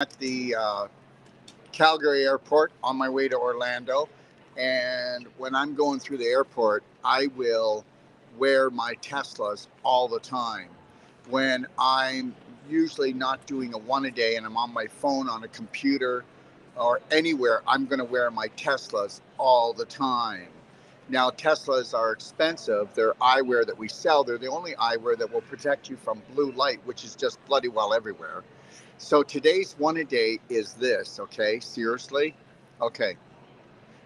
at the Calgary airport on my way to Orlando. And when I'm going through the airport, I will wear my Teslas all the time. When I'm usually not doing a one a day and I'm on my phone, on a computer, or anywhere, I'm going to wear my Teslas all the time. Now, Teslas are expensive. They're eyewear that we sell. They're the only eyewear that will protect you from blue light, which is just bloody well everywhere. So today's one a day is this, okay? Seriously? Okay.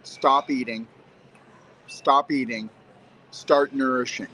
Stop eating, stop eating, start nourishing.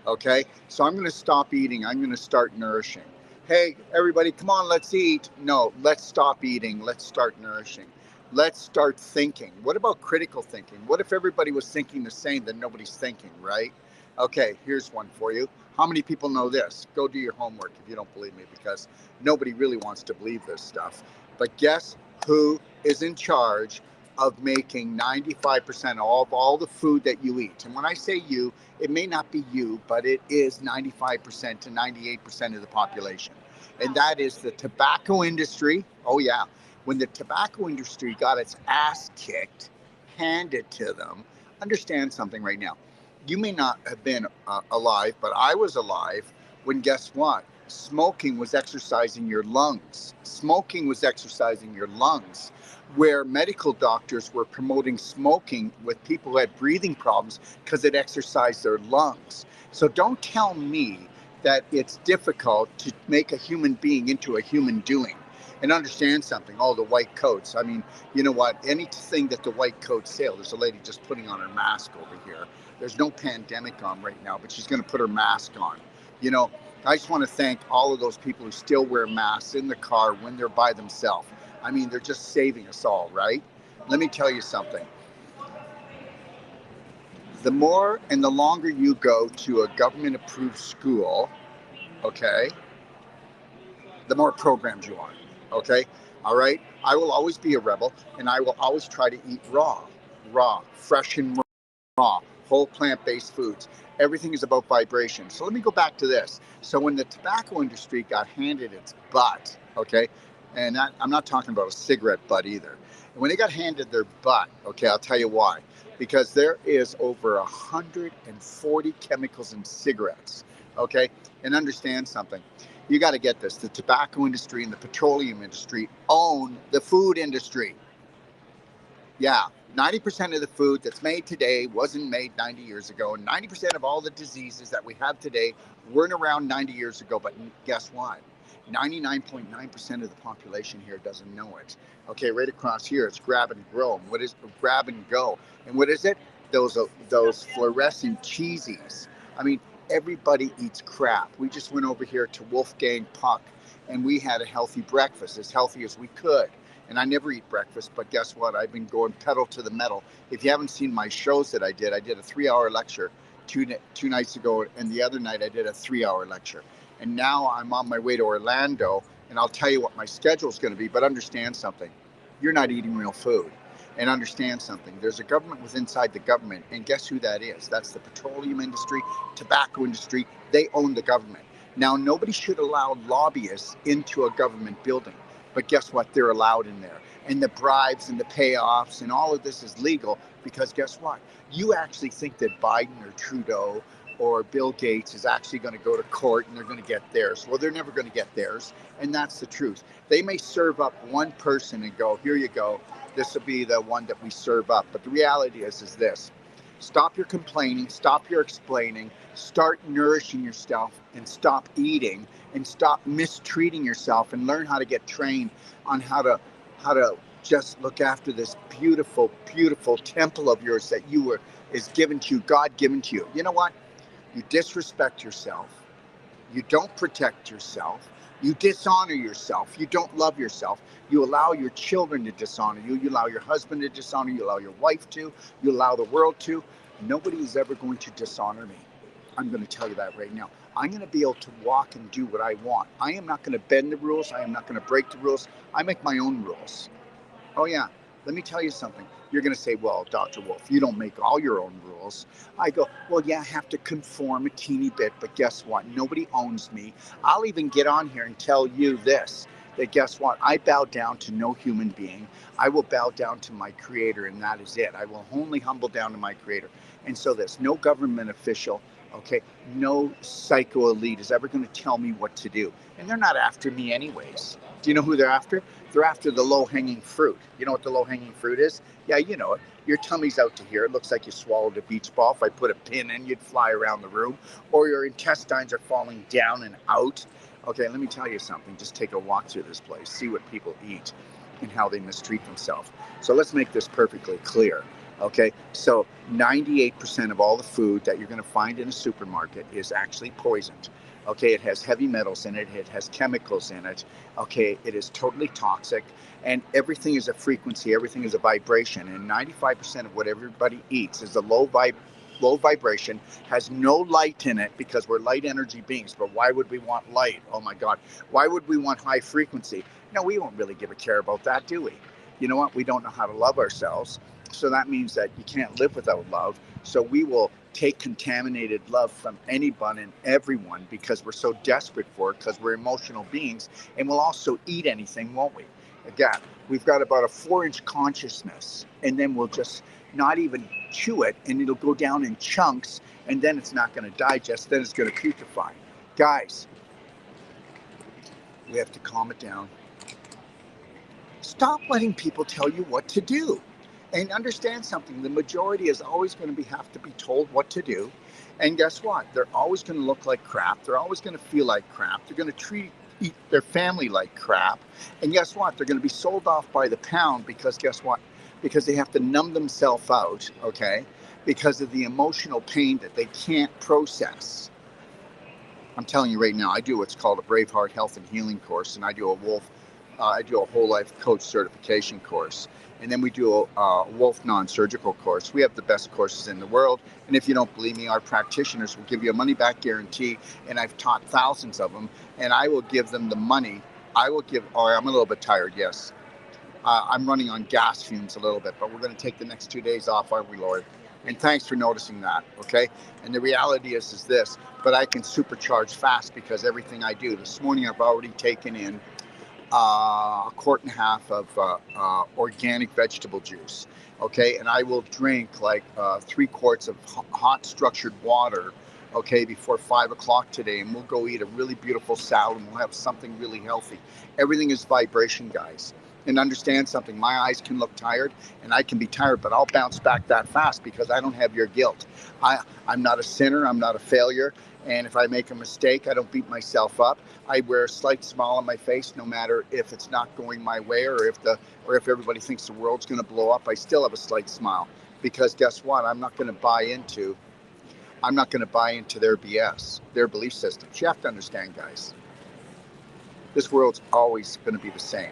Okay? So I'm going to stop eating. I'm going to start nourishing. Hey, everybody, come on, let's eat. No, let's stop eating. Let's start nourishing. Let's start thinking. What about critical thinking? What if everybody was thinking the same, then nobody's thinking, right? Okay, here's one for you. How many people know this? Go do your homework if you don't believe me, because nobody really wants to believe this stuff. But guess who is in charge of making 95% of all the food that you eat? And when I say you, it may not be you, but it is 95% to 98% of the population. And that is the tobacco industry. Oh, yeah. When the tobacco industry got its ass kicked, handed to them, understand something right now. You may not have been alive, but I was alive when, guess what? Smoking was exercising your lungs. Smoking was exercising your lungs, where medical doctors were promoting smoking with people who had breathing problems because it exercised their lungs. So don't tell me that it's difficult to make a human being into a human doing. And understand something. Oh, the white coats. I mean, you know what? Anything that the white coats sell. There's a lady just putting on her mask over here. There's no pandemic on right now, but she's going to put her mask on. You know, I just want to thank all of those people who still wear masks in the car when they're by themselves. I mean, they're just saving us all, right? Let me tell you something. The more and the longer you go to a government approved school, okay, the more programmed you are. Okay? All right? I will always be a rebel, and I will always try to eat raw, fresh and raw, whole plant-based foods. Everything is about vibration. So let me go back to this. So when the tobacco industry got handed its butt, okay, and I'm not talking about a cigarette butt either. When they got handed their butt, okay, I'll tell you why. Because there is over 140 chemicals in cigarettes, okay? And understand something. You got to get this. The tobacco industry and the petroleum industry own the food industry. Yeah, 90% of the food that's made today wasn't made 90 years ago. And 90% of all the diseases that we have today weren't around 90 years ago. But guess what? 99.9% of the population here doesn't know it. Okay, right across here, it's grab and grow. What is grab and go? And what is it? Those fluorescent cheesies. I mean, everybody eats crap. We just went over here to Wolfgang Puck, and we had a healthy breakfast, as healthy as we could. And I never eat breakfast, but guess what? I've been going pedal to the metal. If you haven't seen my shows that I did a 3-hour lecture two nights ago, and the other night I did a 3-hour lecture. And now I'm on my way to Orlando, and I'll tell you what my schedule is going to be. But understand something. You're not eating real food. And understand something. There's a government within inside the government, and guess who that is? That's the petroleum industry, tobacco industry. They own the government. Now, nobody should allow lobbyists into a government building. But guess what? They're allowed in there. And the bribes and the payoffs and all of this is legal because guess what? You actually think that Biden or Trudeau or Bill Gates is actually going to go to court and they're going to get theirs. Well, they're never going to get theirs. And that's the truth. They may serve up one person and go, here you go. This will be the one that we serve up. But the reality is this. Stop your complaining, stop your explaining, start nourishing yourself and stop eating and stop mistreating yourself and learn how to get trained on how to just look after this beautiful, beautiful temple of yours that is given to you, God given to you. You know what? You disrespect yourself. You don't protect yourself. You dishonor yourself. You don't love yourself. You allow your children to dishonor you. You allow your husband to dishonor you. You allow your wife to. You allow the world to. Nobody is ever going to dishonor me. I'm going to tell you that right now. I'm going to be able to walk and do what I want. I am not going to bend the rules. I am not going to break the rules. I make my own rules. Oh, yeah. Let me tell you something. You're going to say, well, Dr. Wolfe, you don't make all your own rules. I go, well, yeah, I have to conform a teeny bit, but guess what? Nobody owns me. I'll even get on here and tell you this, that guess what? I bow down to no human being. I will bow down to my creator, and that is it. I will only humble down to my creator. And so there's no government official, okay, no psycho elite is ever going to tell me what to do. And they're not after me anyways. Do you know who they're after? They're after the low-hanging fruit. You know what the low-hanging fruit is? Yeah, you know it. Your tummy's out to here. It looks like you swallowed a beach ball. If I put a pin in, you'd fly around the room. Or your intestines are falling down and out. Okay, let me tell you something. Just take a walk through this place. See what people eat and how they mistreat themselves. So let's make this perfectly clear. Okay, so 98% of all the food that you're going to find in a supermarket is actually poisoned. Okay, it has heavy metals in it. It has chemicals in it. Okay, it is totally toxic. And everything is a frequency. Everything is a vibration. And 95% of what everybody eats is a low vibration, has no light in it because we're light energy beings. But why would we want light? Oh my God. Why would we want high frequency? No, we won't really give a care about that, do we? You know what? We don't know how to love ourselves. So that means that you can't live without love. So we will take contaminated love from anyone and everyone because we're so desperate for it, because we're emotional beings, and we'll also eat anything, won't we? Again, we've got about a 4-inch consciousness, and then we'll just not even chew it, and it'll go down in chunks, and then it's not going to digest, then it's going to putrefy. Guys, we have to calm it down. Stop letting people tell you what to do. And understand something, the majority is always going to have to be told what to do. And guess what? They're always going to look like crap. They're always going to feel like crap. They're going to eat their family like crap. And guess what? They're going to be sold off by the pound because guess what? Because they have to numb themselves out, okay? Because of the emotional pain that they can't process. I'm telling you right now, I do what's called a Braveheart health and healing course, and I do a whole life coach certification course. And then we do a Wolfe non-surgical course. We have the best courses in the world. And if you don't believe me, our practitioners will give you a money-back guarantee. And I've taught thousands of them. And I will give them the money. I'm a little bit tired, yes. I'm running on gas fumes a little bit, but we're going to take the next 2 days off, aren't we, Lord? And thanks for noticing that, okay? And the reality is this, but I can supercharge fast because everything I do. This morning I've already taken in a quart and a half of organic vegetable juice, okay? And I will drink like 3 quarts of hot structured water, okay, before 5 o'clock today. And we'll go eat a really beautiful salad and we'll have something really healthy. Everything is vibration, guys. And understand something, my eyes can look tired and I can be tired, but I'll bounce back that fast because I don't have your guilt. I'm not a sinner, I'm not a failure. And if I make a mistake, I don't beat myself up. I wear a slight smile on my face, no matter if it's not going my way or if everybody thinks the world's going to blow up. I still have a slight smile because guess what? I'm not going to buy into their BS, their belief systems. You have to understand, guys. This world's always going to be the same.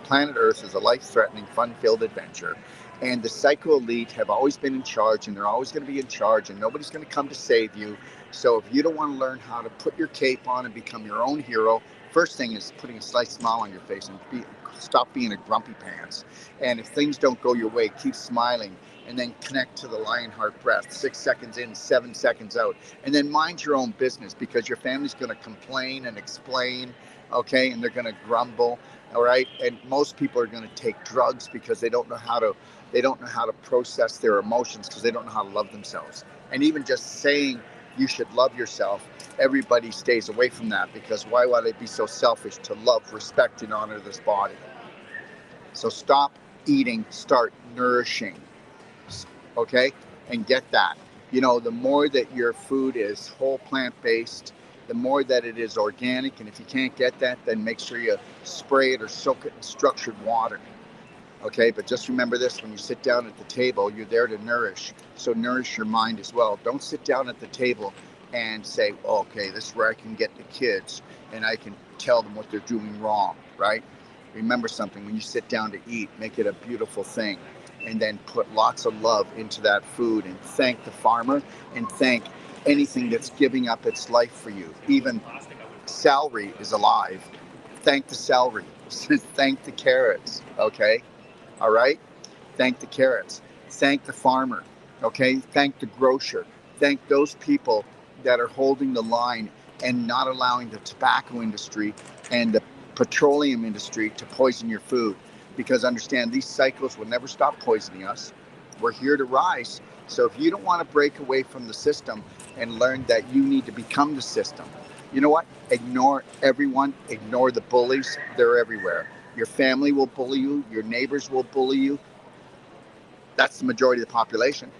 Planet Earth is a life-threatening, fun-filled adventure. And the psycho elite have always been in charge, and they're always going to be in charge, and nobody's going to come to save you. So if you don't want to learn how to put your cape on and become your own hero, first thing is putting a slight smile on your face and stop being a grumpy pants. And if things don't go your way, keep smiling, and then connect to the Lionheart breath, 6 seconds in, 7 seconds out. And then mind your own business because your family's going to complain and explain, okay, and they're going to grumble. All right, and most people are going to take drugs because they don't know how to process their emotions because they don't know how to love themselves. And even just saying you should love yourself, everybody stays away from that because why would I be so selfish to love, respect, and honor this body? So stop eating, start nourishing, okay? And get that. You know, the more that your food is whole plant-based, the more that it is organic, and if you can't get that, then make sure you spray it or soak it in structured water. Okay, but just remember this, when you sit down at the table, you're there to nourish. So nourish your mind as well. Don't sit down at the table and say, oh, okay, this is where I can get the kids and I can tell them what they're doing wrong, right? Remember something, when you sit down to eat, make it a beautiful thing. And then put lots of love into that food and thank the farmer and thank anything that's giving up its life for you. Even celery is alive. Thank the celery. Thank the carrots, okay? All right? Thank the carrots. Thank the farmer, okay? Thank the grocer. Thank those people that are holding the line and not allowing the tobacco industry and petroleum industry to poison your food. Because understand, these cycles will never stop poisoning us. We're here to rise. So if you don't want to break away from the system and learn that you need to become the system, you know what? Ignore everyone. Ignore the bullies. They're everywhere. Your family will bully you. Your neighbors will bully you. That's the majority of the population.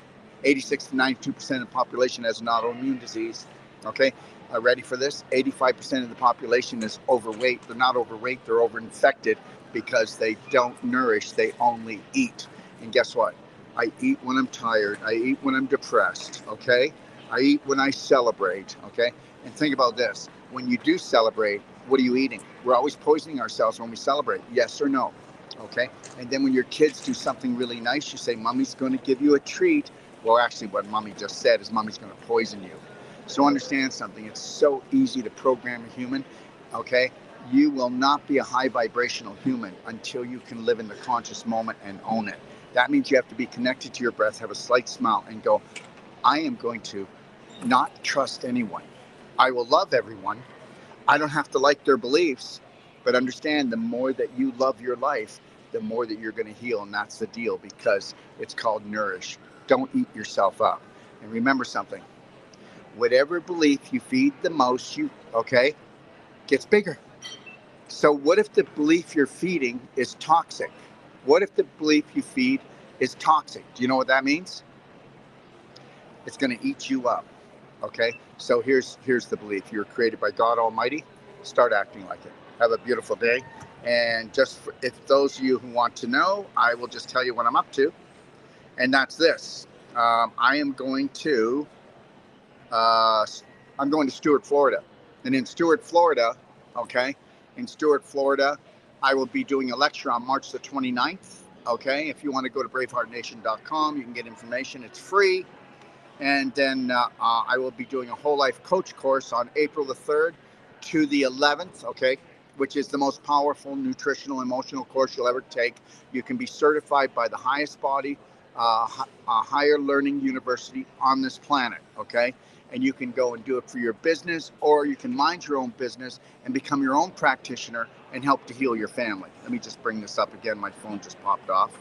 86 to 92% of the population has an autoimmune disease. Okay, ready for this? 85% of the population is overweight. They're not overweight, they're overinfected because they don't nourish, they only eat. And guess what? I eat when I'm tired. I eat when I'm depressed. Okay, I eat when I celebrate. Okay, and think about this. When you do celebrate, what are you eating? We're always poisoning ourselves when we celebrate. Yes or no? Okay, and then when your kids do something really nice, you say, Mommy's going to give you a treat. Well, actually, what Mommy just said is Mommy's going to poison you. So understand something. It's so easy to program a human. Okay, you will not be a high vibrational human until you can live in the conscious moment and own it. That means you have to be connected to your breath, have a slight smile, and go, I am going to not trust anyone. I will love everyone. I don't have to like their beliefs, but understand the more that you love your life, the more that you're going to heal. And that's the deal, because it's called Nourish. Don't eat yourself up. And remember something, whatever belief you feed the most, gets bigger. So what if the belief you're feeding is toxic? What if the belief you feed is toxic? Do you know what that means? It's going to eat you up. Okay, so here's the belief. You're created by God Almighty. Start acting like it. Have a beautiful day. And if those of you who want to know, I will just tell you what I'm up to. And that's this. I am going to Stuart, Florida. And in Stuart, Florida, I will be doing a lecture on March the 29th. Okay, if you want to go to braveheartnation.com, you can get information. It's free. And then I will be doing a whole life coach course on April the 3rd to the 11th, okay, which is the most powerful nutritional emotional course you'll ever take. You can be certified by the highest body, higher learning university on this planet, okay? And you can go and do it for your business, or you can mind your own business and become your own practitioner and help to heal your family. Let me just bring this up again. My phone just popped off.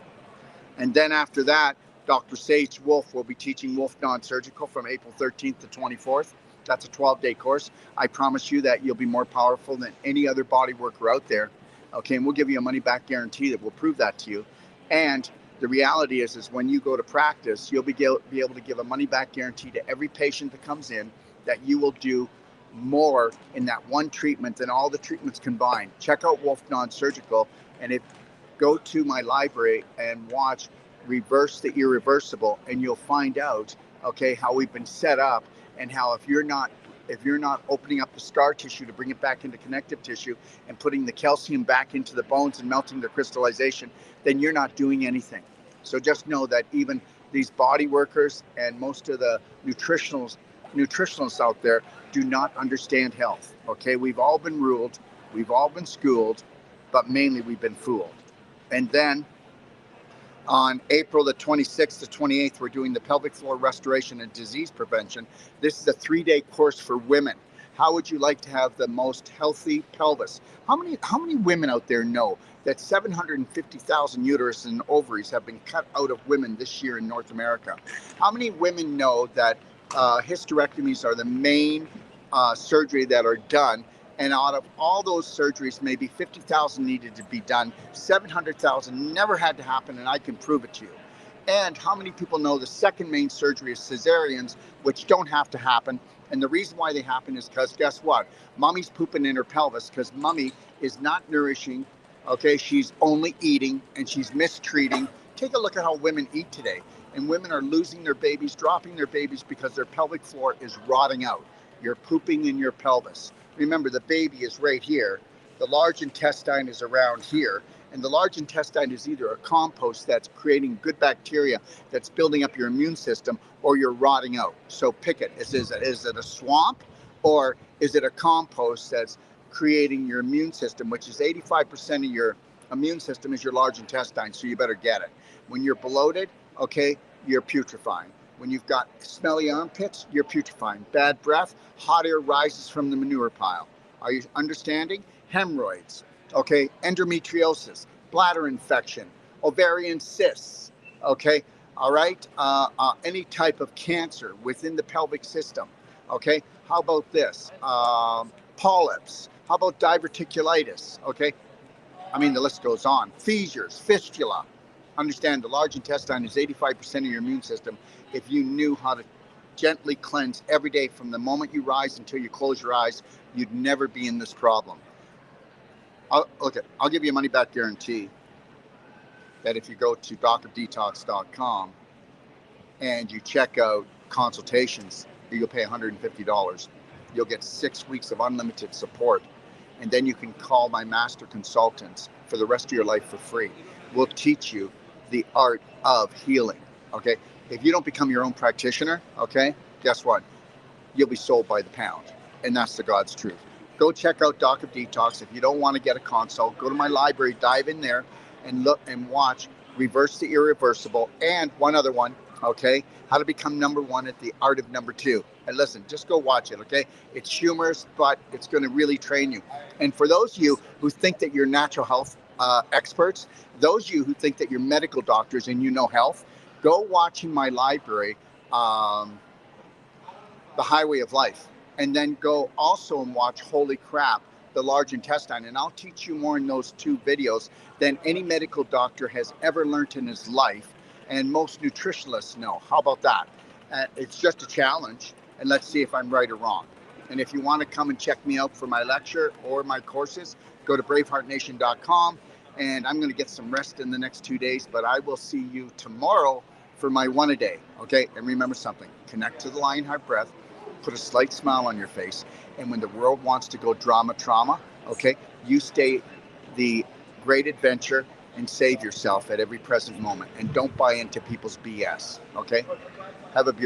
And then after that, Dr. Sage Wolfe will be teaching Wolf Non-Surgical from April 13th to 24th. That's a 12-day course. I promise you that you'll be more powerful than any other body worker out there. Okay, and we'll give you a money-back guarantee that will prove that to you. And the reality is when you go to practice, you'll be able to give a money-back guarantee to every patient that comes in that you will do more in that one treatment than all the treatments combined. Check out Wolf Non-Surgical, and go to my library and watch Reverse the Irreversible, and you'll find out, okay, how we've been set up, and how if you're not opening up the scar tissue to bring it back into connective tissue and putting the calcium back into the bones and melting the crystallization, then you're not doing anything. So just know that even these body workers and most of the nutritionalists out there do not understand health. Okay, we've all been ruled, we've all been schooled, but mainly we've been fooled. And then on April the 26th to 28th, we're doing the pelvic floor restoration and disease prevention. This is a 3-day course for women. How would you like to have the most healthy pelvis? How many women out there know that 750,000 uteruses and ovaries have been cut out of women this year in North America? How many women know that hysterectomies are the main surgery that are done? And out of all those surgeries, maybe 50,000 needed to be done. 700,000 never had to happen, and I can prove it to you. And how many people know the second main surgery is cesareans, which don't have to happen? And the reason why they happen is because, guess what? Mommy's pooping in her pelvis because mommy is not nourishing. Okay, she's only eating and she's mistreating. Take a look at how women eat today. And women are losing their babies, dropping their babies because their pelvic floor is rotting out. You're pooping in your pelvis. Remember, the baby is right here. The large intestine is around here. And the large intestine is either a compost that's creating good bacteria that's building up your immune system, or you're rotting out. So pick it. Is it a swamp, or is it a compost that's creating your immune system, which is 85% of your immune system is your large intestine, so you better get it. When you're bloated, okay, you're putrefying. When you've got smelly armpits, you're putrefying. Bad breath, hot air rises from the manure pile. Are you understanding? Hemorrhoids, okay, endometriosis, bladder infection, ovarian cysts, okay, all right, any type of cancer within the pelvic system, okay. How about this? Polyps. How about diverticulitis? Okay, I mean, the list goes on. Fissures, fistula. Understand the large intestine is 85% of your immune system. If you knew how to gently cleanse every day from the moment you rise until you close your eyes, you'd never be in this problem. I'll give you a money back guarantee that if you go to drdetox.com and you check out consultations, you'll pay $150. You'll get 6 weeks of unlimited support. And then you can call my master consultants for the rest of your life for free. We'll teach you the art of healing. Okay. If you don't become your own practitioner, okay, guess what? You'll be sold by the pound. And that's the God's truth. Go check out Doc of Detox. If you don't want to get a consult, go to my library, dive in there and look and watch Reverse the Irreversible and one other one, okay? How to become number one at the art of number two. And listen, just go watch it, okay? It's humorous, but it's going to really train you. And for those of you who think that you're natural health experts, those of you who think that you're medical doctors and you know health, go watch in my library, The Highway of Life, and then go also and watch Holy Crap, the large intestine. And I'll teach you more in those two videos than any medical doctor has ever learned in his life, and most nutritionalists know. How about that? It's just a challenge, and let's see if I'm right or wrong. And if you want to come and check me out for my lecture or my courses, go to braveheartnation.com, and I'm going to get some rest in the next 2 days, but I will see you tomorrow for my one a day, okay? And remember something, connect to the Lionheart breath, put a slight smile on your face, and when the world wants to go drama, trauma, okay, you stay the great adventure and save yourself at every present moment, and don't buy into people's BS, okay? Have a beautiful